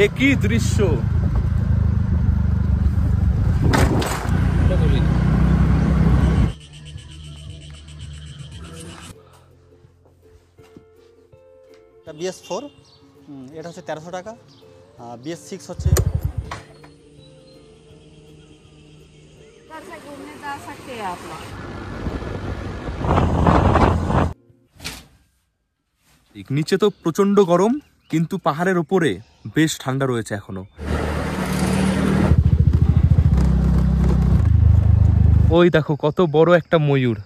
একই দৃশ্য। BS4 এটা হচ্ছে 1300 টাকা। BS6 হচ্ছে। নিচে তো প্রচন্ড গরম, কিন্তু পাহাড়ের উপরে বেশ ঠান্ডা রয়েছে এখনো। ওই দেখো কত বড় একটা ময়ূর।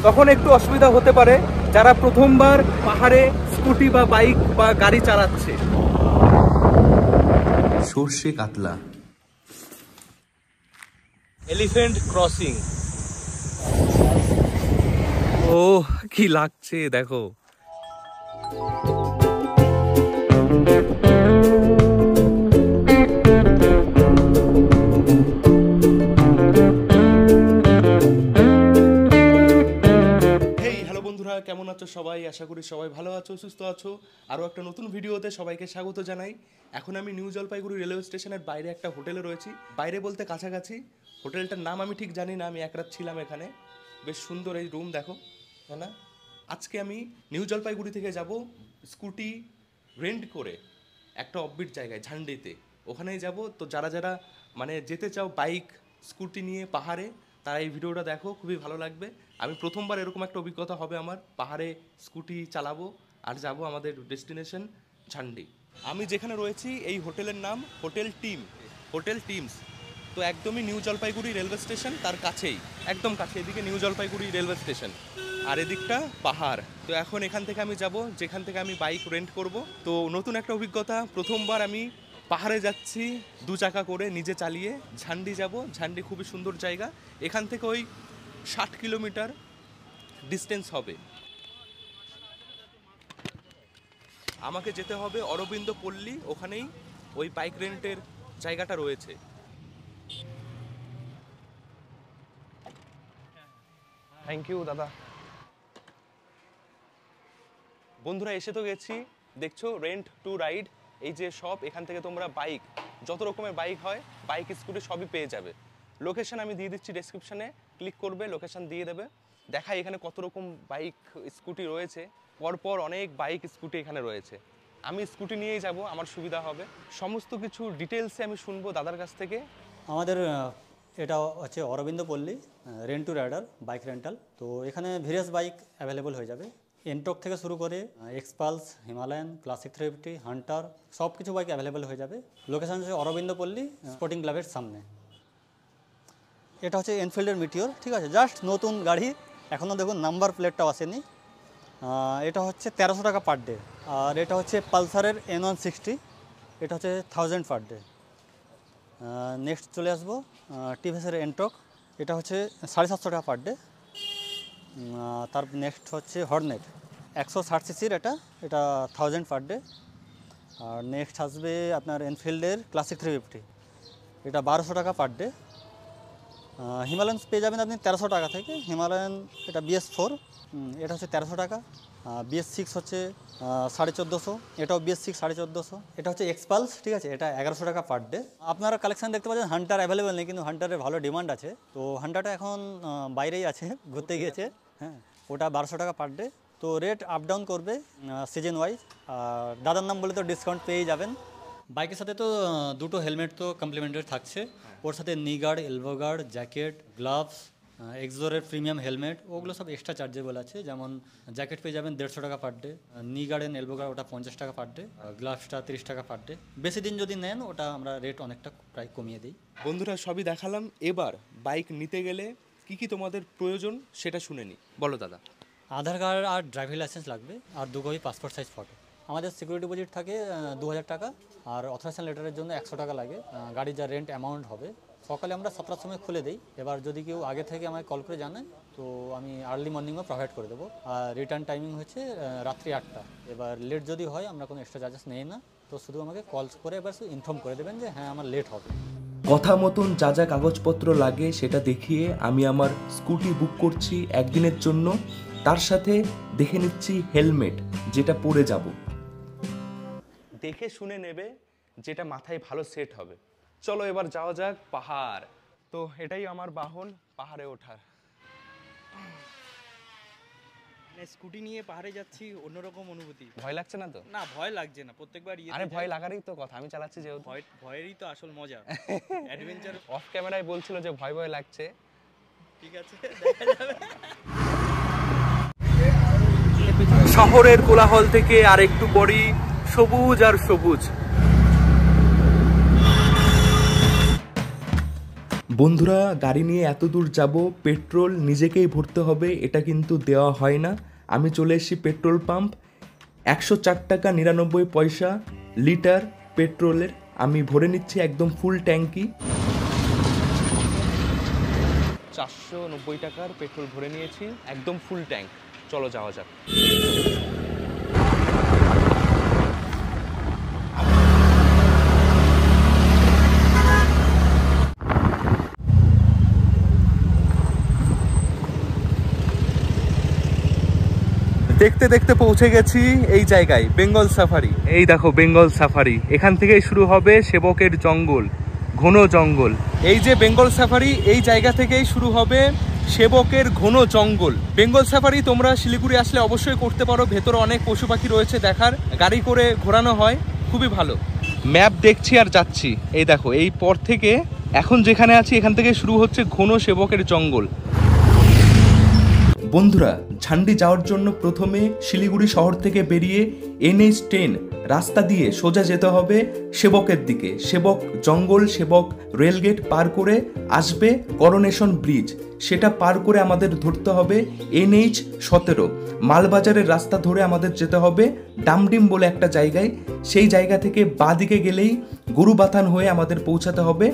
তখন একটু অসুবিধা হতে পারে যারা প্রথমবার পাহাড়ে স্কুটি বা বাইক বা গাড়ি চালাচ্ছে। সর্ষে কাতলা, এলিফ্যান্ট ক্রসিং। ও কি লাগছে দেখো। কেমন আছো সবাই? আশা করি সবাই ভালো আছো, সুস্থ আছো। আরও একটা নতুন ভিডিওতে সবাইকে স্বাগত জানাই। এখন আমি নিউ জলপাইগুড়ি রেলওয়ে স্টেশনের বাইরে একটা হোটেলে রয়েছি। বাইরে বলতে কাছাকাছি। হোটেলটার নাম আমি ঠিক জানি না, আমি এক রাত ছিলাম এখানে। বেশ সুন্দর এই রুম দেখো, তাই না? আজকে আমি নিউ জলপাইগুড়ি থেকে যাব স্কুটি রেন্ট করে একটা অফবিট জায়গায় ঝান্ডিতে, ওখানেই যাব। তো যারা যারা মানে যেতে চাও বাইক স্কুটি নিয়ে পাহাড়ে, তারা এই ভিডিওটা দেখো, খুবই ভালো লাগবে। আমি প্রথমবার এরকম একটা অভিজ্ঞতা হবে আমার, পাহাড়ে স্কুটি চালাবো আর যাব আমাদের ডেস্টিনেশন ঝান্ডি। আমি যেখানে রয়েছি এই হোটেলের নাম হোটেল টিমস। তো একদমই নিউ জলপাইগুড়ি রেলওয়ে স্টেশন, তার কাছেই, একদম কাছে। এদিকে নিউ জলপাইগুড়ি রেলওয়ে স্টেশন আর এদিকটা পাহাড়। তো এখন এখান থেকে আমি যাব যেখান থেকে আমি বাইক রেন্ট করব। তো নতুন একটা অভিজ্ঞতা, প্রথমবার আমি পাহাড়ে যাচ্ছি 2 চাকা করে নিজে চালিয়ে। ঝান্ডি যাব, ঝান্ডি খুবই সুন্দর জায়গা। এখান থেকে ওই 60 কিলোমিটার ডিস্টেন্স হবে। আমাকে যেতে হবে অরবিন্দ পল্লী, ওখানেই ওই বাইক রেন্টের জায়গাটা রয়েছে। থ্যাংক ইউ দাদা। বন্ধুরা এসে তো গেছি, দেখছো রেন্ট টু রাইড, এই যে সব। এখান থেকে তোমরা বাইক, যত রকমের বাইক হয়, বাইক স্কুটি সবই পেয়ে যাবে। লোকেশন আমি দিয়ে দিচ্ছি ডেসক্রিপশানে, ক্লিক করবে, লোকেশন দিয়ে দেবে। দেখাই এখানে কত রকম বাইক স্কুটি রয়েছে। পরপর অনেক বাইক স্কুটি এখানে রয়েছে। আমি স্কুটি নিয়েই যাব, আমার সুবিধা হবে। সমস্ত কিছু ডিটেলসে আমি শুনবো দাদার কাছ থেকে। আমাদের এটা হচ্ছে Arabinda Palli rent to rider bike rental. তো এখানে ভেরিয়াস বাইক অ্যাভেলেবল হয়ে যাবে। এনটক থেকে শুরু করে এক্সপালস, হিমালয়ান, ক্লাসিক 350, হান্টার, সব কিছু বাইক অ্যাভেলেবেল হয়ে যাবে। লোকেশান হচ্ছে অরবিন্দ পল্লী স্পোর্টিং ক্লাবের সামনে। এটা হচ্ছে এনফিল্ডের মিটিওর, ঠিক আছে, জাস্ট নতুন গাড়ি, এখনও দেখুন নাম্বার প্লেটটাও আসেনি। এটা হচ্ছে 1300 টাকা পার ডে। আর এটা হচ্ছে পালসারের N160, এটা হচ্ছে 1000 পার ডে। নেক্সট চলে আসবো টিভিএসের এনটক, এটা হচ্ছে 750 টাকা পার ডে। তার নেক্সট হচ্ছে হর্নেট 160 সিসির, এটা 1000 পার ডে। আর নেক্সট আসবে আপনার এনফিল্ডের ক্লাসিক 350, এটা 1200 টাকা পার ডে। হিমালয়ান পেয়ে যাবেন আপনি 1300 টাকা থেকে। হিমালয়ান এটা BS4, এটা হচ্ছে 1300 টাকা। BS6 হচ্ছে 1450, এটাও BS6 1450। এটা হচ্ছে এক্সপালস, ঠিক আছে, এটা 1100 টাকা পার ডে। আপনারা কালেকশান দেখতে পাচ্ছেন হান্টার অ্যাভেলেবেল নেই, কিন্তু হান্টারের ভালো ডিমান্ড আছে। তো হান্টারটা এখন বাইরেই আছে, ঘুরতে গিয়েছে। হ্যাঁ, ওটা 1200 টাকা পার ডে। তো রেট আপ ডাউন করবে সিজন ওয়াইজ। আর দাদার নাম বলে তো ডিসকাউন্ট পেয়েই যাবেন। বাইকের সাথে তো দুটো হেলমেট তো কমপ্লিমেন্টারি থাকছে, ওর সাথে knee guard, elbow guard, jacket, gloves, এক্সোরের প্রিমিয়াম হেলমেট, ওগুলো সব এক্সট্রা চার্জেবল আছে। যেমন জ্যাকেট পেয়ে যাবেন 150 টাকা পার ডে, নি গার্ড এন্ড এলবো গার্ড ওটা 50 টাকা পার ডে, গ্লাভসটা 30 টাকা পার ডে। বেশি দিন যদি নেন ওটা আমরা রেট অনেকটা প্রায় কমিয়ে দিই। বন্ধুরা সবই দেখালাম, এবার বাইক নিতে গেলে কি কি তোমাদের প্রয়োজন সেটা শুনে নি। বলো দাদা। আধার কার্ড আর ড্রাইভিং লাইসেন্স লাগবে, আর 2 কপি পাসপোর্ট সাইজ ফটো। আমাদের সিকিউরিটি ডিপোজিট থাকে 2000 টাকা, আর অথরাইজেশন লেটারের জন্য 100 টাকা লাগে। গাড়ির যা রেন্ট অ্যামাউন্ট হবে। সকালে আমরা 7টার সময় খুলে দিই। এবার যদি কেউ আগে থেকে আমাকে কল করে জানায় তো আমি আর্লি মর্নিংও প্রোভাইড করে দেবো। আর রিটার্ন টাইমিং হচ্ছে রাত্রি 8টা। এবার লেট যদি হয় আমরা কোনো এক্সট্রা চার্জেস নেই না, তো শুধু আমাকে কল করে এবার ইনফর্ম করে দেবেন যে হ্যাঁ আমার লেট হবে। কথা মতন যা যা কাগজপত্র লাগে সেটা দেখিয়ে আমি আমার স্কুটি বুক করছি একদিনের জন্য। তার সাথে দেখে নিচ্ছি হেলমেট, যেটা পরে যাব। দেখে শুনে নেবে, যেটা মাথায় ভালো সেট হবে। চলো এবার যাওয়া যাক পাহাড়। তো এটাই আমার বাহন, পাহাড়ে ওঠার। স্কুটি নিয়ে পাহাড়ে যাচ্ছি, অন্যরকম অনুভূতি। ভয় লাগছে না তো? না, ভয় লাগছে না, প্রত্যেকবার আরে ভয় লাগারই তো কথা, আমি চালাচ্ছি যেহেতু। ভয়েরই তো আসল মজা, অ্যাডভেঞ্চার। অফ ক্যামেরায় বলছিল যে ভয় ভয় লাগছে। ঠিক আছে, দেখা যাবে। শহরের কোলাহল থেকে আর একটু পরই সবুজ আর সবুজ। বন্ধুরা, গাড়ি নিয়ে এত দূর যাব, পেট্রোল নিজেকেই ভরতে হবে, এটা কিন্তু দেওয়া হয় না। আমি চলে এসেছি পেট্রোল পাম্প। 104 টাকা 99 পয়সা লিটার পেট্রোলের। আমি ভরে নিচ্ছি একদম ফুল ট্যাঙ্কি। 490 টাকার পেট্রোল ভরে নিয়েছি, একদম ফুল ট্যাঙ্ক। চলো যাওয়া যাক। দেখতে দেখতে পৌঁছে গেছি এই জায়গায়, বেঙ্গল সাফারি। এই দেখো বেঙ্গল সাফারি, এখান থেকেই শুরু হবে সেবকের জঙ্গল, ঘন জঙ্গল। এই যে বেঙ্গল সাফারি, এই জায়গা থেকেই শুরু হবে সেবকের ঘন জঙ্গল। বেঙ্গল সাফারি তোমরা শিলিগুড়ি আসলে অবশ্যই করতে পারো, ভেতরে অনেক পশু পাখি রয়েছে দেখার, গাড়ি করে ঘোরানো হয়, খুবই ভালো। ম্যাপ দেখছি আর যাচ্ছি। এই দেখো, এই পর থেকে এখন যেখানে আছি এখান থেকে শুরু হচ্ছে ঘন সেবকের জঙ্গল। বন্ধুরা, ঝান্ডি যাওয়ার জন্য প্রথমে শিলিগুড়ি শহর থেকে বেরিয়ে NH10 রাস্তা দিয়ে সোজা যেতে হবে সেবকের দিকে। সেবক জঙ্গল, সেবক রেলগেট পার করে আসবে করোনেশন ব্রিজ, সেটা পার করে আমাদের ধরতে হবে NH17। মালবাজারের রাস্তা ধরে আমাদের যেতে হবে ডামডিম বলে একটা জায়গায়। সেই জায়গা থেকে বাঁ দিকে গেলেই গরুবাথান হয়ে আমাদের পৌঁছাতে হবে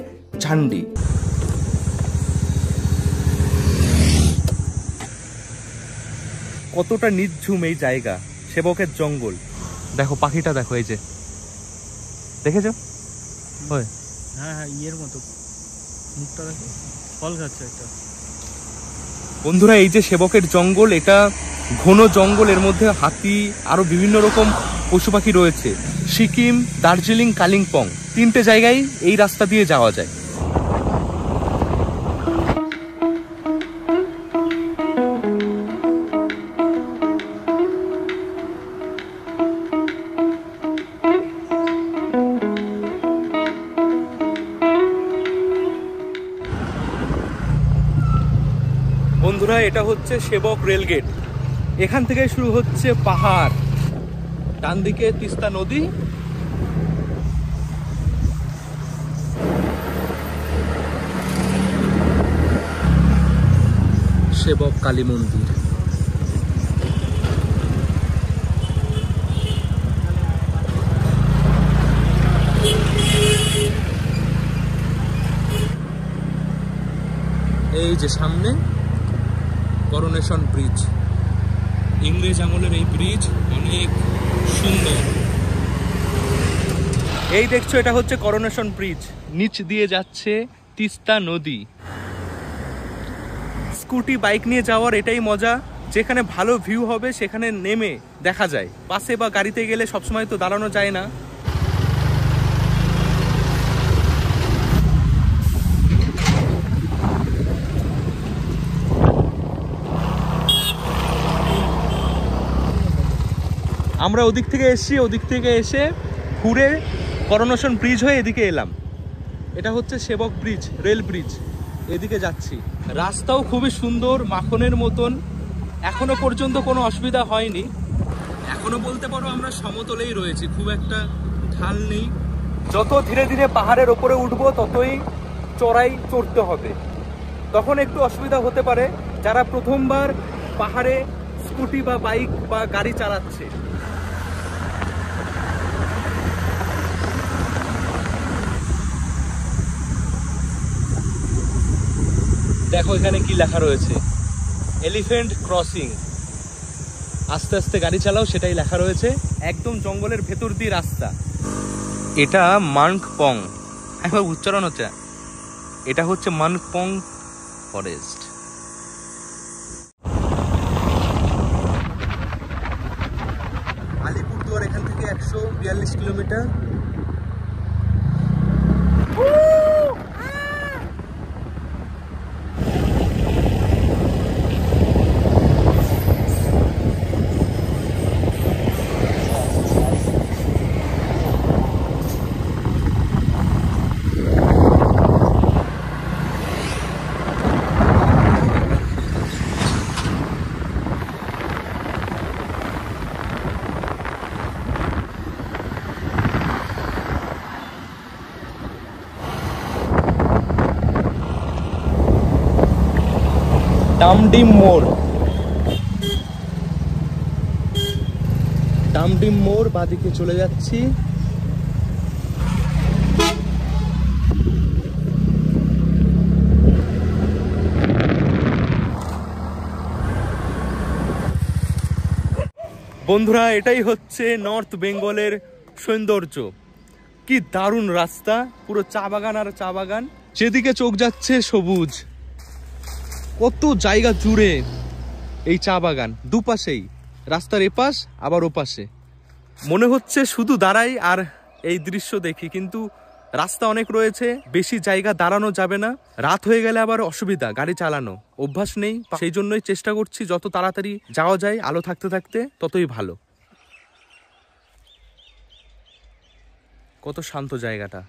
ঝান্ডি। কতটা নিঝুম এই জায়গা, সেবকের জঙ্গল। দেখো পাখিটা দেখো, এই যে দেখেছো? হ্যাঁ হ্যাঁ, ইয়ের মতো মুখটা দেখো, ফল খাচ্ছে একটা। বন্ধুরা, এই যে সেবকের জঙ্গল, এটা ঘন জঙ্গল, এর মধ্যে হাতি আরো বিভিন্ন রকম পশু পাখি রয়েছে। সিকিম, দার্জিলিং, কালিম্পং 3টে জায়গায় এই রাস্তা দিয়ে যাওয়া যায়। বন্ধুরা, এটা হচ্ছে সেবক রেলগেট। এখান থেকে শুরু হচ্ছে পাহাড়, ডান দিকে তিস্তা নদী। সেবক কালী মন্দির। এই যে সামনে করোনেশন ব্রিজ, ইংরেজ আমলের এই ব্রিজ, অনেক সুন্দর। এই দেখছো, এটা হচ্ছে করোনেশন ব্রিজ, নিচ দিয়ে যাচ্ছে তিস্তা নদী। স্কুটি বাইক নিয়ে যাওয়ার এটাই মজা, যেখানে ভালো ভিউ হবে সেখানে নেমে দেখা যায়। বাসে বা গাড়িতে গেলে সবসময় তো দাঁড়ানো যায় না। আমরা ওদিক থেকে এসেছি, ওদিক থেকে এসে ঘুরে করোনেশন ব্রিজ হয়ে এদিকে এলাম। এটা হচ্ছে সেবক ব্রিজ, রেল ব্রিজ, এদিকে যাচ্ছি। রাস্তাও খুবই সুন্দর, মাখনের মতন। এখনো পর্যন্ত কোনো অসুবিধা হয়নি। এখনো বলতে পারো আমরা সমতলেই রয়েছি, খুব একটা ঢাল নেই। যত ধীরে ধীরে পাহাড়ের ওপরে উঠবো ততই চড়াই চড়তে হবে, তখন একটু অসুবিধা হতে পারে যারা প্রথমবার পাহাড়ে স্কুটি বা বাইক বা গাড়ি চালাচ্ছে। দেখো এখানে কি লেখা রয়েছে, এলিফ্যান্ট ক্রসিং। আস্তে আস্তে গাড়ি চালাও, সেটাই লেখা রয়েছে। একদম জঙ্গলের ভেতর দিয়ে রাস্তা। এটা মানকপং, একবার উচ্চারণ হচ্ছে, এটা হচ্ছে মানকপং ফরেস্ট। 142 কিলোমিটার। ডামডিম মোড়, ডামডিম মোড়, বাদিকে চলে যাচ্ছি। বন্ধুরা, এটাই হচ্ছে নর্থ বেঙ্গলের সৌন্দর্য। কি দারুণ রাস্তা, পুরো চা বাগান আর চা বাগান, যেদিকে চোখ যাচ্ছে সবুজ। কত জায়গা জুড়ে এই চা বাগান, দুপাশেই রাস্তার এপাশ আবার ওপাশে। মনে হচ্ছে শুধু দাঁড়াই আর এই দৃশ্য দেখি, কিন্তু রাস্তা অনেক রয়েছে, বেশি জায়গা দাঁড়ানো যাবে না। রাত হয়ে গেলে আবার অসুবিধা, গাড়ি চালানো অভ্যাস নেই, সেই জন্যই চেষ্টা করছি যত তাড়াতাড়ি যাওয়া যায় আলো থাকতে থাকতে ততই ভালো। কত শান্ত জায়গাটা।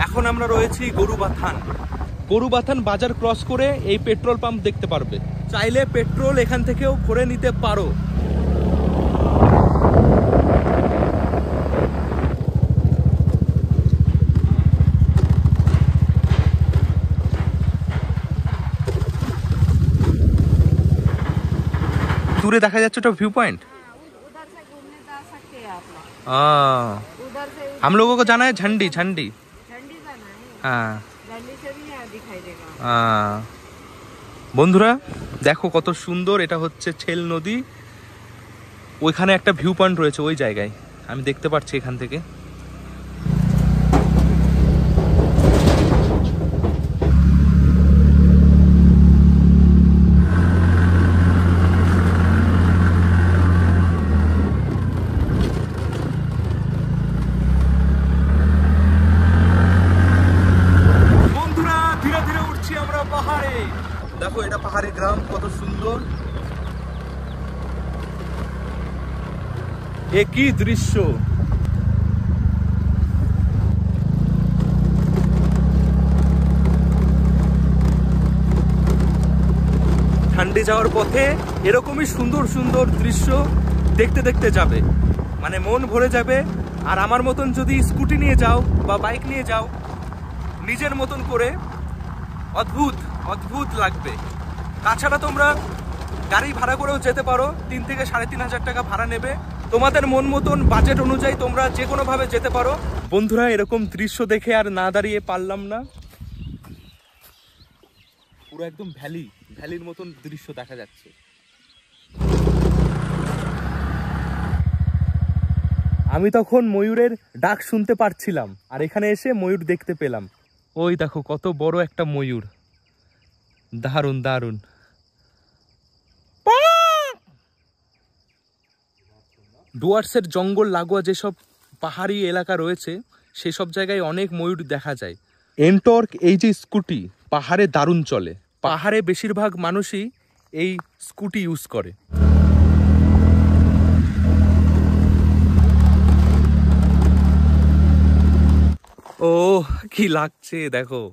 এখন আমরা রয়েছি গরুবাথান। গরুবাথান বাজার ক্রস করে এই পেট্রোল পাম্প দেখতে পারবে, চাইলে পেট্রোল এখান থেকেও ভরে নিতে পারো। দূরে দেখা যাচ্ছে একটা ভিউ पॉइंट। उधर से घूमने जा सकते हैं आप लोग। उधर से हम लोगों को जाना है झंडी, झंडी। झंडी जाना है। हाँ झंडी से भी यहाँ दिखाई देगा। বন্ধুরা দেখো কত সুন্দর, এটা হচ্ছে ছেল নদী। ওইখানে একটা ভিউ পয়েন্ট রয়েছে, ওই জায়গায় আমি দেখতে পাচ্ছি এখান থেকে। দেখো এটা পাহাড়ি গ্রাম, কত সুন্দর, একই দৃশ্য। ঠান্ডি যাওয়ার পথে এরকমই সুন্দর সুন্দর দৃশ্য দেখতে দেখতে যাবে, মানে মন ভরে যাবে। আর আমার মতন যদি স্কুটি নিয়ে যাও বা বাইক নিয়ে যাও, নিজের মতন করে অদ্ভুত অদ্ভুত লাগবে। তাছাড়া তোমরা গাড়ি ভাড়া করেও যেতে পারো, 3 থেকে 3,500 টাকা ভাড়া নেবে। তোমাদের মন মতন বাজেট অনুযায়ী তোমরা যে কোনো ভাবে যেতে পারো। বন্ধুরা এরকম দৃশ্য দেখে আর না দাঁড়িয়ে পারলাম না, পুরো একদম ভ্যালির মতন দৃশ্য দেখা যাচ্ছে। আমি তখন ময়ূরের ডাক শুনতে পারছিলাম, আর এখানে এসে ময়ূর দেখতে পেলাম। ওই দেখো কত বড় একটা ময়ূর, দারুণ দারুণ। ডুয়ার্সের জঙ্গল লাগোয়া যেসব পাহাড়ি এলাকা রয়েছে সেসব জায়গায় অনেক ময়ূর দেখা যায়। এনটর্ক এই যে স্কুটি পাহাড়ে দারুণ চলে, পাহাড়ে বেশিরভাগ মানুষই এই স্কুটি ইউজ করে। ও কি লাগছে দেখো,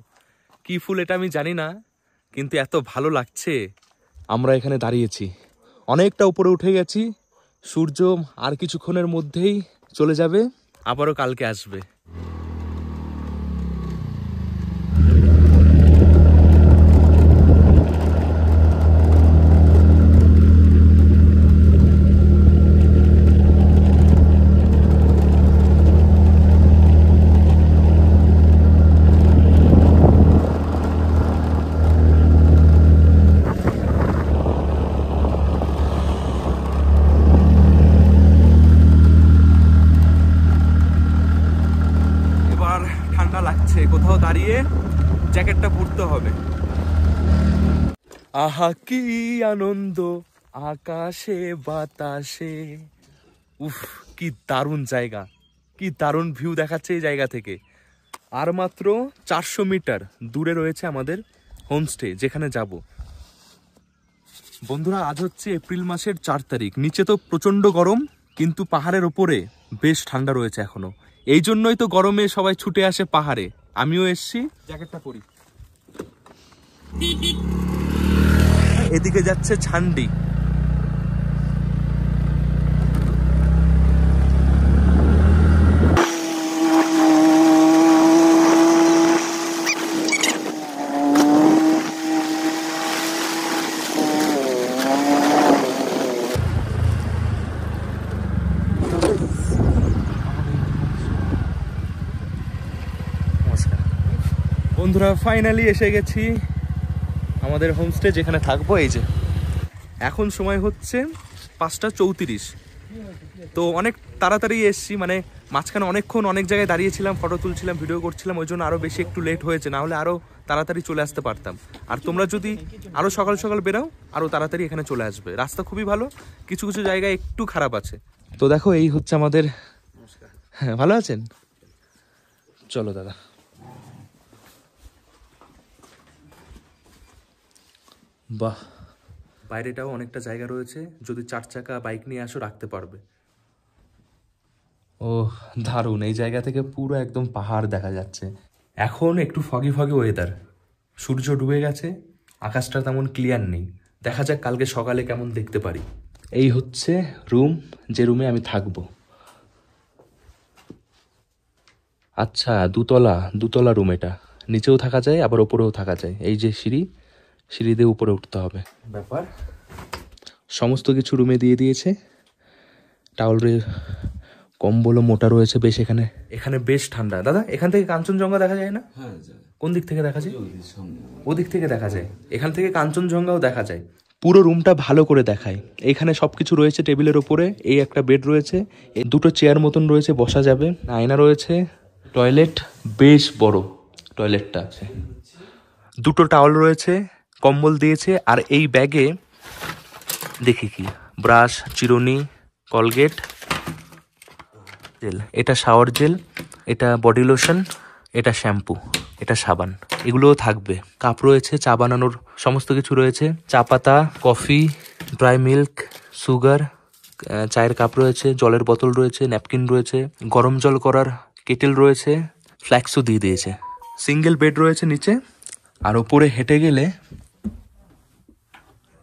কি ফুল এটা আমি জানি না, কিন্তু এত ভালো লাগছে। আমরা এখানে দাঁড়িয়েছি, অনেকটা উপরে উঠে গেছি। সূর্য আর কিছুক্ষণের মধ্যেই চলে যাবে, আবারও কালকে আসবে। আহা কি আনন্দ আকাশে বাতাসে। উফ, কি দারুণ জায়গা, কি দারুণ ভিউ দেখাচ্ছে এই জায়গা থেকে। আর মাত্র 400 মিটার দূরে রয়েছে আমাদের হোমস্টে, যেখানে যাব। বন্ধুরা, আজ হচ্ছে এপ্রিল মাসের 4 তারিখ। নিচে তো প্রচন্ড গরম, কিন্তু পাহাড়ের ওপরে বেশ ঠান্ডা রয়েছে এখনো। এই জন্যই তো গরমে সবাই ছুটে আসে পাহাড়ে। আমিও এসছি, জ্যাকেটটা পরি। এদিকে যাচ্ছে ছান্ডি। বন্ধুরা, ফাইনালি এসে গেছি আমাদের হোমস্টে, যেখানে থাকবো। এই যে এখন সময় হচ্ছে 5:34। তো অনেক তাড়াতাড়ি এসছি, মানে মাঝখানে অনেকক্ষণ অনেক জায়গায় দাঁড়িয়েছিলাম, ফটো তুলছিলাম, ভিডিও করছিলাম, ওই জন্য আরও বেশি একটু লেট হয়েছে, না হলে আরও তাড়াতাড়ি চলে আসতে পারতাম। আর তোমরা যদি আরও সকাল সকাল বেরাও, আরও তাড়াতাড়ি এখানে চলে আসবে। রাস্তা খুবই ভালো, কিছু কিছু জায়গায় একটু খারাপ আছে। তো দেখো, এই হচ্ছে আমাদের। হ্যাঁ, ভালো আছেন? চলো দাদা। বাহ, বাইরেটাও অনেকটা জায়গা রয়েছে, যদি 4 চাকা বাইক নিয়ে আসো রাখতে পারবে। ও দারুণ, এই জায়গা থেকে পুরো একদম পাহাড় দেখা যাচ্ছে। এখন একটু ফগি ফগি ওয়েদার, সূর্য ডুবে গেছে, আকাশটা তেমন ক্লিয়ার নেই। দেখা যাক কালকে সকালে কেমন দেখতে পারি। এই হচ্ছে রুম, যে রুমে আমি থাকবো। আচ্ছা, দুতলা রুম এটা। নিচেও থাকা যায়, আবার ওপরেও থাকা যায়। এই যে সিঁড়ি দিয়ে উপরে উঠতে হবে ব্যাপার। সমস্ত কিছু রুমে দিয়ে দিয়েছে। টাওয়ালের কম্বলও মোটা রয়েছে বেশ। এখানে বেশ ঠান্ডা। দাদা, এখান থেকে কাঞ্চনজঙ্ঘা দেখা যায় না? কোন দিক থেকে দেখা যায়? ওদিক থেকে দেখা যায়। এখান থেকে কাঞ্চনজঙ্ঘাও দেখা যায়। পুরো রুমটা ভালো করে দেখায়। এখানে সবকিছু রয়েছে টেবিলের ওপরে। এই একটা বেড রয়েছে, 2টো চেয়ার মতন রয়েছে, বসা যাবে। আয়না রয়েছে, টয়লেট বেশ বড় টয়লেটটা আছে, 2টো টাওয়াল রয়েছে, কম্বল দিয়েছে। আর এই ব্যাগে দেখি কি, ব্রাশ, চিরুনি, কলগেট, জেল, এটা শাওয়ার জেল, এটা বডি লোশন, এটা শ্যাম্পু, এটা সাবান, এগুলোও থাকবে। কাপ রয়েছে, চা বানানোর সমস্ত কিছু রয়েছে, চা পাতা, কফি, ড্রাই মিল্ক, সুগার, চায়ের কাপ রয়েছে, জলের বোতল রয়েছে, ন্যাপকিন রয়েছে, গরম জল করার কেটেল রয়েছে, ফ্ল্যাক্সও দিয়ে দিয়েছে। সিঙ্গেল বেড রয়েছে নিচে। আর ওপরে হেঁটে গেলে,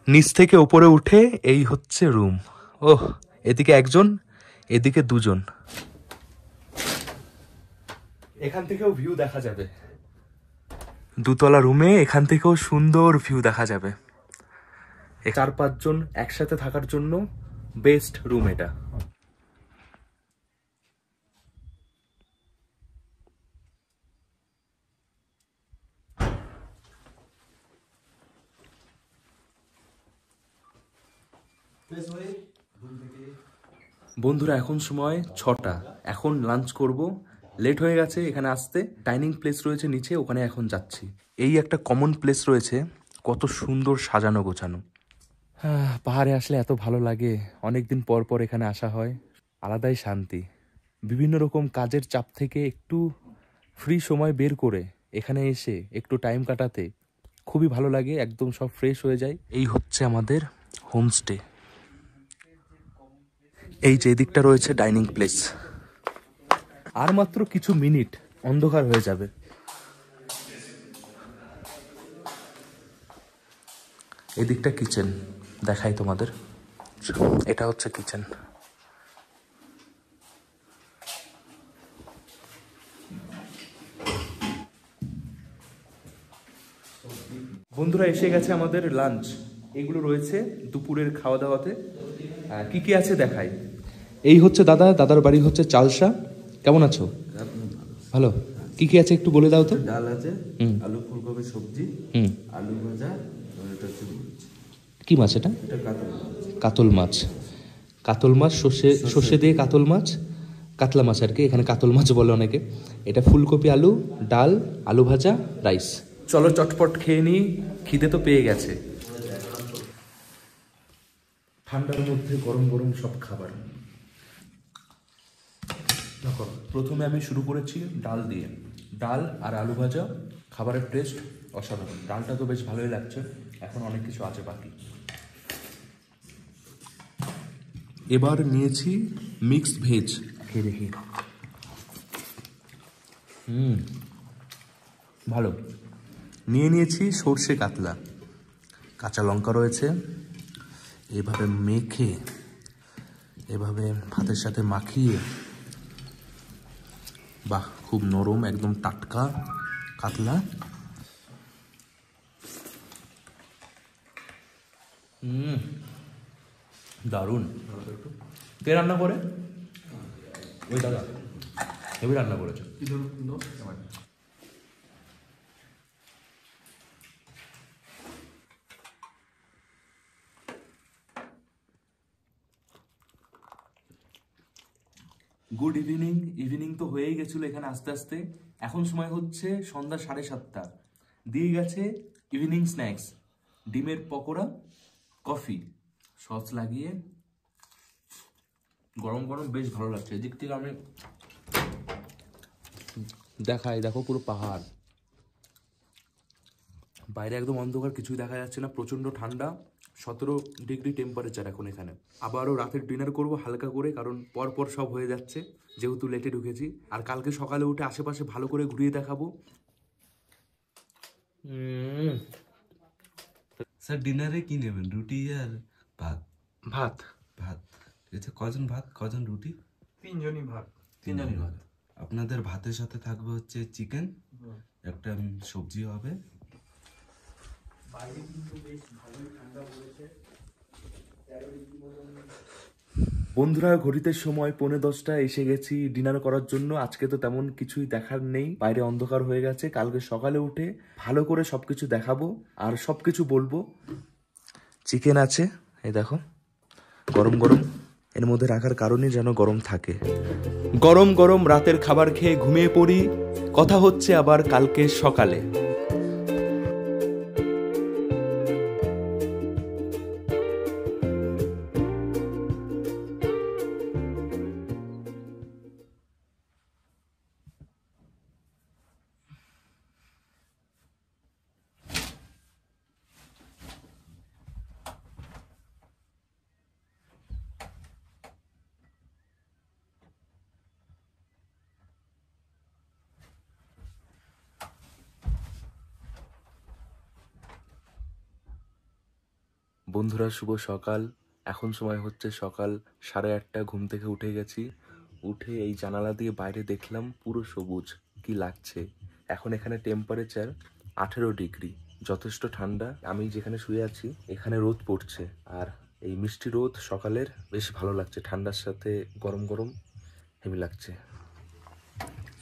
নিচ থেকে ওপরে উঠে এই হচ্ছে রুম। ওহ, এদিকে একজন, এদিকে 2জন। এখান থেকেও ভিউ দেখা যাবে। 2তলা রুমে এখান থেকেও সুন্দর ভিউ দেখা যাবে। 4-5 জন একসাথে থাকার জন্য বেস্ট রুম এটা। বন্ধুরা, এখন সময় 6টা। এখন লাঞ্চ করব। লেট হয়ে গেছে এখানে আসতে। ডাইনিং প্লেস রয়েছে নিচে, ওখানে এখন যাচ্ছি। এই একটা কমন প্লেস রয়েছে, কত সুন্দর সাজানো গোছানো। পাহাড়ে আসলে এত ভালো লাগে। অনেকদিন পর পর এখানে আসা হয়, আলাদাই শান্তি। বিভিন্ন রকম কাজের চাপ থেকে একটু ফ্রি সময় বের করে এখানে এসে একটু টাইম কাটাতে খুবই ভালো লাগে। একদম সব ফ্রেশ হয়ে যায়। এই হচ্ছে আমাদের হোমস্টে। এই যে দিকটা রয়েছে ডাইনিং প্লেস। আর মাত্র কিছু মিনিট অন্ধকার হয়ে যাবে। এদিকটা কিচেন, দেখাই তোমাদের। এটা হচ্ছে কিচেন। বন্ধুরা, এসে গেছে আমাদের লাঞ্চ। এগুলো রয়েছে দুপুরের খাওয়া দাওয়াতে। কি কি আছে দেখাই। এই হচ্ছে দাদার বাড়ি হচ্ছে চালসা। কেমন আছো? ভালো। কি কি আছে একটু বলে দাও তো। ডাল আছে, আলু ফুলকপি সবজি, আলু ভাজা, আর এটা হচ্ছে কি মাছ এটা? এটা কাতল মাছ। কাতল মাছ, সর্ষে দিয়ে কাতল মাছ, কাতলা মাছ আর কি, এখানে কাতল মাছ বলে অনেকে। এটা ফুলকপি, আলু, ডাল, আলু ভাজা, রাইস। চলো চটপট খেয়ে নিই, খিদে তো পেয়ে গেছে। ঠান্ডার মধ্যে গরম গরম সব খাবার। দেখো, প্রথমে আমি শুরু করেছি ডাল দিয়ে। ডাল আর আলু ভাজা, খাবারের টেস্ট অসাধারণ। ডালটা তো বেশ ভালোই লাগছে, এখন অনেক কিছু আছে বাকি। এবার নিয়েছি মিক্সড ভেজ, খেয়ে দেখি। ভালো। নিয়েছি সর্ষে কাতলা, কাঁচা লঙ্কা রয়েছে, এভাবে মেখে এভাবে ভাতের সাথে মাখিয়ে, বাহ খুব নরম, একদম টাটকা কাতলা। দারুণ। কে রান্না করে? ওই দাদা হেবি রান্না করেছে। Good evening. ইভিনিং তো হয়েই গেছিল এখানে আস্তে আস্তে। এখন সময় হচ্ছে সন্ধ্যা 7:30। দিয়ে গেছে ইভিনিং স্ন্যাক্স, ডিমের পকোড়া, কফি, সস লাগিয়ে গরম গরম, বেশ ভালো লাগছে। এদিক থেকে আমি দেখাই, দেখো পুরো পাহাড়, বাইরে একদম অন্ধকার, কিছুই দেখা যাচ্ছে না, প্রচন্ড ঠান্ডা, 17 ডিগ্রি টেম্পারেচার এখন এখানে। আবারও রাতের ডিনার করব হালকা করে, কারণ পরপর সব হয়ে যাচ্ছে যেহেতু লেটে ঢুকেছি। আর কালকে সকালে উঠে আশেপাশে ভালো করে ঘুরিয়ে দেখাবো। স্যার ডিনারে কি নেবেন? রুটি আর ভাত? ভাত। ভাত, ঠিক আছে। কজন ভাত, কজন রুটি? তিনজনই ভাত। তিনজনই ভাত। আপনাদের ভাতের সাথে থাকবে হচ্ছে চিকেন, একটা সবজি হবে। বন্ধুরা, ঘড়িতে সময় 9:45 এসে গেছি ডিনার করার জন্য। আজকে তো তেমন কিছুই দেখার নেই, বাইরে অন্ধকার হয়ে গেছে। কালকে সকালে উঠে ভালো করে সবকিছু দেখাবো আর সবকিছু বলবো। চিকেন আছে, এই দেখো গরম গরম, এর মধ্যে রাখার কারণে যেন গরম থাকে। গরম গরম রাতের খাবার খেয়ে ঘুমিয়ে পড়ি। কথা হচ্ছে আবার কালকে সকালে। বন্ধুরা, শুভ সকাল। এখন সময় হচ্ছে সকাল 8:30। ঘুম থেকে উঠে গেছি। উঠে এই জানালা দিয়ে বাইরে দেখলাম পুরো সবুজ, কি লাগছে। এখন এখানে টেম্পারেচার 18 ডিগ্রি, যথেষ্ট ঠান্ডা। আমি যেখানে শুয়ে আছি এখানে রোদ পড়ছে, আর এই মিষ্টি রোদ সকালের বেশ ভালো লাগছে। ঠান্ডার সাথে গরম গরম হেভি লাগছে।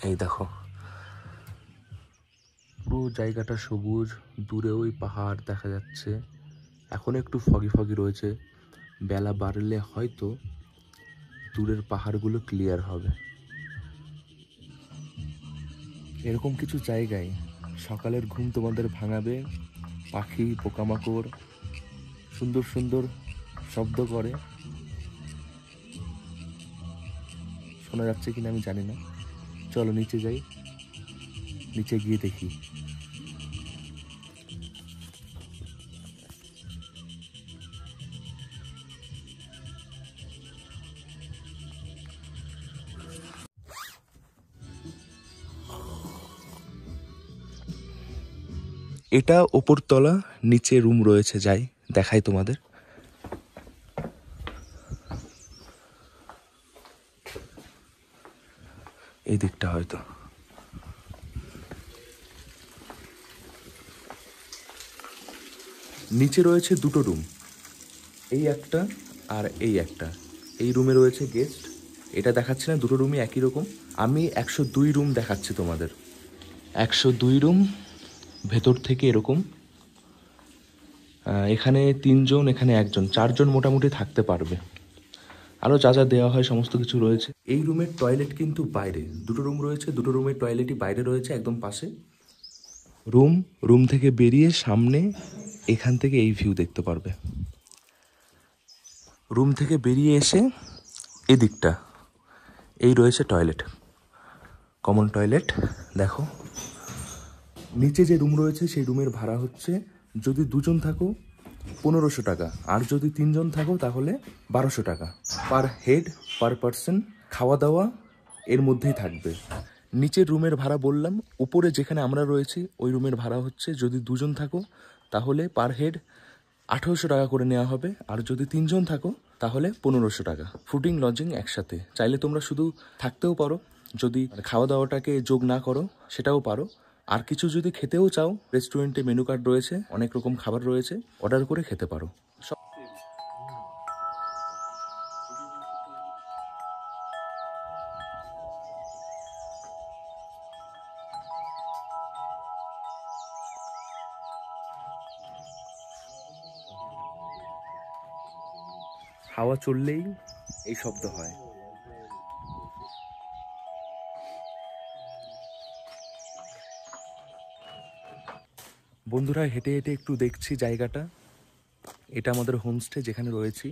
এই দেখো পুরো জায়গাটা সবুজ, দূরে ওই পাহাড় দেখা যাচ্ছে। এখন একটু ফগি ফগি রয়েছে, বেলা বাড়লে হয়তো দূরের পাহাড়গুলো ক্লিয়ার হবে। এরকম কিছু জায়গায় সকালের ঘুম তোমাদের ভাঙাবে। পাখি, পোকামাকড় সুন্দর সুন্দর শব্দ করে, শোনা যাচ্ছে কিনা আমি জানি না। চলো নিচে যাই, নিচে গিয়ে দেখি। এটা ওপরতলা, নিচে রুম রয়েছে, যাই দেখাই তোমাদের। এই দিকটা হয়তো নিচে রয়েছে দুটো রুম, এই একটা আর এই একটা। এই রুমে রয়েছে গেস্ট। এটা দেখাচ্ছে না, দুটো রুমই একই রকম। আমি 102 রুম দেখাচ্ছি তোমাদের। 102 রুম, ভেতর থেকে এরকম। এখানে 3 জন, এখানে 1 জন, 4 জন মোটামুটি থাকতে পারবে। আরও যা যা দেওয়া হয় সমস্ত কিছু রয়েছে। এই রুমের টয়লেট কিন্তু বাইরে। দুটো রুম রয়েছে, দুটো রুমের টয়লেটই বাইরে রয়েছে, একদম পাশে। রুম থেকে বেরিয়ে সামনে এখান থেকে এই ভিউ দেখতে পারবে। রুম থেকে বেরিয়ে এসে এদিকটা এই রয়েছে টয়লেট, কমন টয়লেট। দেখো নিচে যে রুম রয়েছে সেই রুমের ভাড়া হচ্ছে যদি 2 জন থাকো 1500 টাকা, আর যদি 3 জন থাকো তাহলে 1200 টাকা পার হেড পার পার্সন। খাওয়া দাওয়া এর মধ্যেই থাকবে। নিচের রুমের ভাড়া বললাম, উপরে যেখানে আমরা রয়েছি ওই রুমের ভাড়া হচ্ছে যদি 2 জন থাকো তাহলে পার হেড 1800 টাকা করে নেওয়া হবে, আর যদি 3 জন থাকো তাহলে 1500 টাকা। ফুডিং লজিং একসাথে। চাইলে তোমরা শুধু থাকতেও পারো, যদি খাওয়া দাওয়াটাকে যোগ না করো সেটাও পারো। আর কিছু যদি খেতেও চাও, রেস্টুরেন্টে মেনু কার্ড রয়েছে, অনেক রকম খাবার রয়েছে, অর্ডার করে খেতে পারো। হাওয়া চললেই এই শব্দ হয়। বন্ধুরা হেঁটে হেঁটে একটু দেখছি জায়গাটা। এটা আমাদের হোমস্টে যেখানে রয়েছি,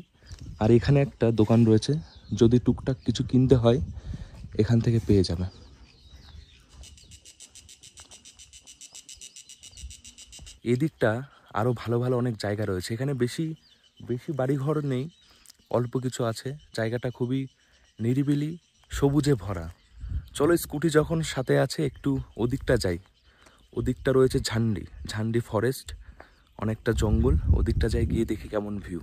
আর এখানে একটা দোকান রয়েছে, যদি টুকটাক কিছু কিনতে হয় এখান থেকে পেয়ে যাবে। এদিকটা আরও ভালো ভালো অনেক জায়গা রয়েছে। এখানে বেশি বেশি বাড়িঘর নেই, অল্প কিছু আছে। জায়গাটা খুবই নিরিবিলি, সবুজে ভরা। চলো স্কুটি যখন সাথে আছে একটু ওদিকটা যাই। ওদিকটা রয়েছে ঝান্ডি ফরেস্ট, অনেকটা জঙ্গল। ওদিকটা যাই, গিয়ে দেখি কেমন ভিউ।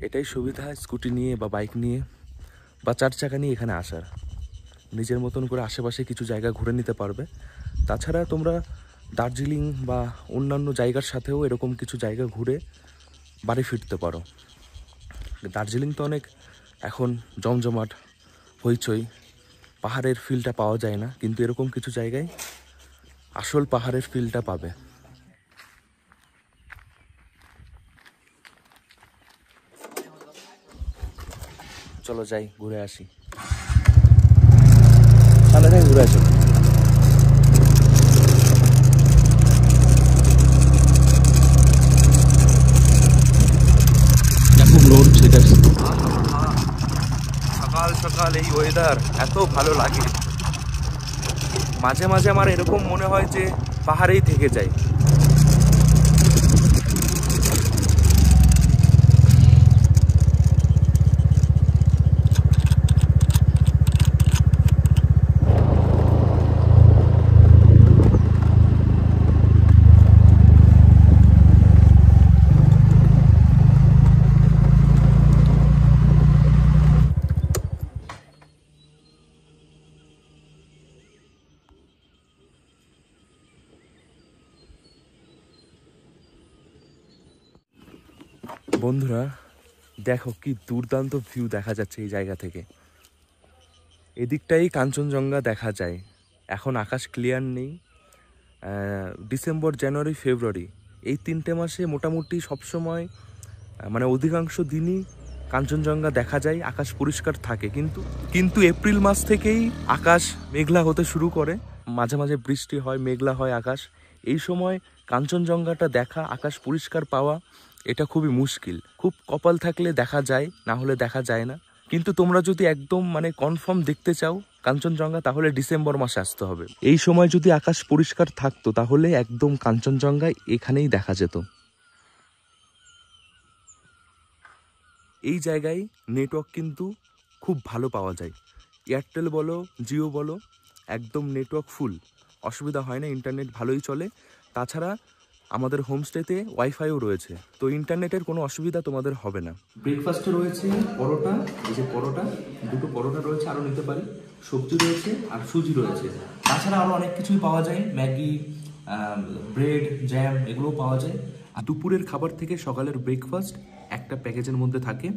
এটাই সুবিধা স্কুটি নিয়ে বা বাইক নিয়ে বা 4 চাকা নিয়ে এখানে আসার। নিজের মতন করে আশেপাশে কিছু জায়গা ঘুরে নিতে পারবে। তাছাড়া তোমরা দার্জিলিং বা অন্যান্য জায়গার সাথেও এরকম কিছু জায়গা ঘুরে বাড়ি ফিরতে পারো। দার্জিলিং তো অনেক এখন জমজমাট, হইচই, পাহাড়ের ফিলটা পাওয়া যায় না, কিন্তু এরকম কিছু জায়গায় আসল পাহাড়ের ফিলটা পাবে। চলো যাই, ঘুরে আসি। তাহলে যাই, ঘুরে আসি। সকাল সকাল এই ওয়েদার এত ভালো লাগে। মাঝে মাঝে আমার এরকম মনে হয় যে পাহাড়েই থেকে যাই। বন্ধুরা দেখো কি দুর্দান্ত ভিউ দেখা যাচ্ছে এই জায়গা থেকে। এদিকটাই কাঞ্চনজঙ্ঘা দেখা যায়। এখন আকাশ ক্লিয়ার নেই। ডিসেম্বর, জানুয়ারি, ফেব্রুয়ারি এই 3টে মাসে মোটামুটি সবসময় মানে অধিকাংশ দিনই কাঞ্চনজঙ্ঘা দেখা যায়, আকাশ পরিষ্কার থাকে। কিন্তু এপ্রিল মাস থেকেই আকাশ মেঘলা হতে শুরু করে, মাঝে মাঝে বৃষ্টি হয়, মেঘলা হয় আকাশ। এই সময় কাঞ্চনজঙ্ঘাটা দেখা, আকাশ পরিষ্কার পাওয়া এটা খুবই মুশকিল। খুব কপাল থাকলে দেখা যায়, না হলে দেখা যায় না। কিন্তু তোমরা যদি একদম মানে কনফার্ম দেখতে চাও কাঞ্চনজঙ্ঘা, তাহলে ডিসেম্বর মাসে আসতে হবে। এই সময় যদি আকাশ পরিষ্কার থাকতো তাহলে একদম কাঞ্চনজঙ্ঘা এখানেই দেখা যেত। এই জায়গায় নেটওয়ার্ক কিন্তু খুব ভালো পাওয়া যায়। এয়ারটেল বলো, জিও বলো, একদম নেটওয়ার্ক ফুল, অসুবিধা হয় না, ইন্টারনেট ভালোই চলে। তাছাড়া আমাদের হোমস্টেতে ওয়াইফাইও রয়েছে, তো ইন্টারনেটের কোনো অসুবিধা তোমাদের হবে না। ব্রেকফাস্টে রয়েছে পরোটা, এই যে পরোটা, 2টো পরোটা রয়েছে, আরও নিতে পারি। সবজি রয়েছে আর সুজি রয়েছে। তাছাড়া আরও অনেক কিছুই পাওয়া যায়, ম্যাগি, ব্রেড, জ্যাম এগুলোও পাওয়া যায়। আর দুপুরের খাবার থেকে সকালের ব্রেকফাস্ট একটা প্যাকেজের মধ্যে থাকে,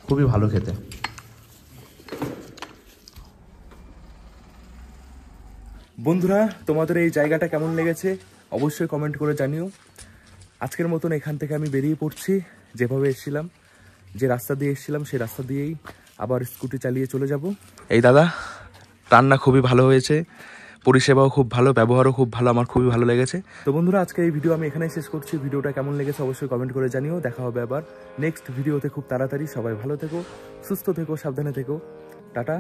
খুবই ভালো খেতে। বন্ধুরা তোমাদের এই জায়গাটা কেমন লেগেছে অবশ্যই কমেন্ট করে জানিও। আজকের মতন এখান থেকে আমি বেরিয়ে পড়ছি। যেভাবে এসেছিলাম, যে রাস্তা দিয়ে এসেছিলাম সেই রাস্তা দিয়েই আবার স্কুটি চালিয়ে চলে যাব। এই দাদা, রান্না খুবই ভালো হয়েছে, পরিষেবাও খুব ভালো, ব্যবহারও খুব ভালো, আমার খুবই ভালো লেগেছে। তো বন্ধুরা, আজকে এই ভিডিও আমি এখানেই শেষ করছি। ভিডিওটা কেমন লেগেছে অবশ্যই কমেন্ট করে জানিও। দেখা হবে আবার নেক্সট ভিডিওতে খুব তাড়াতাড়ি। সবাই ভালো থেকো, সুস্থ থেকো, সাবধানে থেকো। টাটা।